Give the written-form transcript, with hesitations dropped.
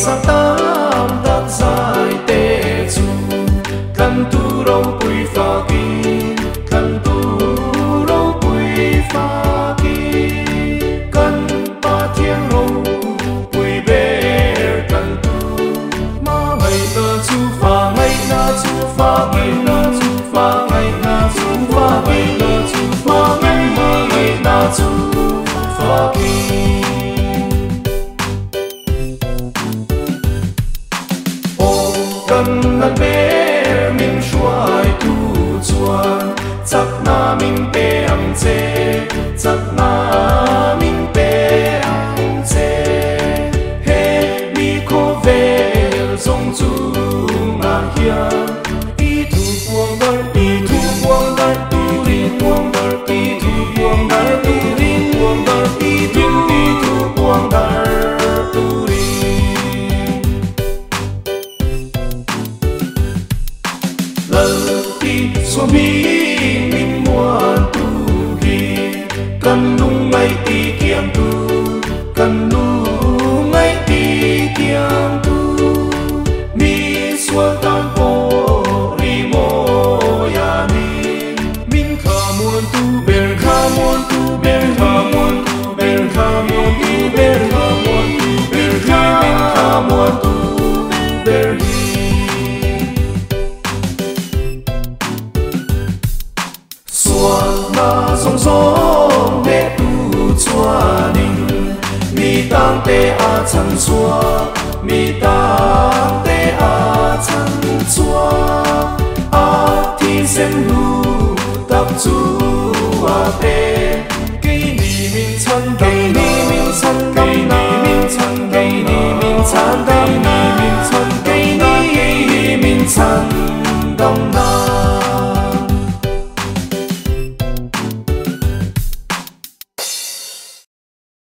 sa tam đắc dài tê chu căn tu râu bùi pha kỳ căn tu râu bùi pha kỳ căn ba thiên râu bùi bê căn tu ma ngày na chu pha ngày na chu pha ngày na chu pha ngày na chu pha ngày na chu pha ngày na chu pha kỳ cần ngân bé mình xoay tu chuan chắc na mình bé ăn chê chắc na mình bé ăn chê he mi cô về sông chu ngàn hiền đi thu buông đời đi thu buông đời tu đi buông đời đi thu buông đời tu đi buông đời đi thu buông đời tu đi lần đi xuống mi mình muốn tu hi cần nung ngay ti kiềm tu cần nung ngay ti kiềm tu mi xuống tan po ri mo ya ni mình khả muốn tu bền khả muốn tu bền khả muốn tu bền khả muốn tu bền khả muốn tu bền khả muốn tu bền na song song để tu chua ninh mi tang te a chan chua mi tang te a chan chua a thi sen lu tập chu a te cây ni min chan cây ni min chan cây ni min chan cây ni min chan cây ni min chan cây ni min chan dong na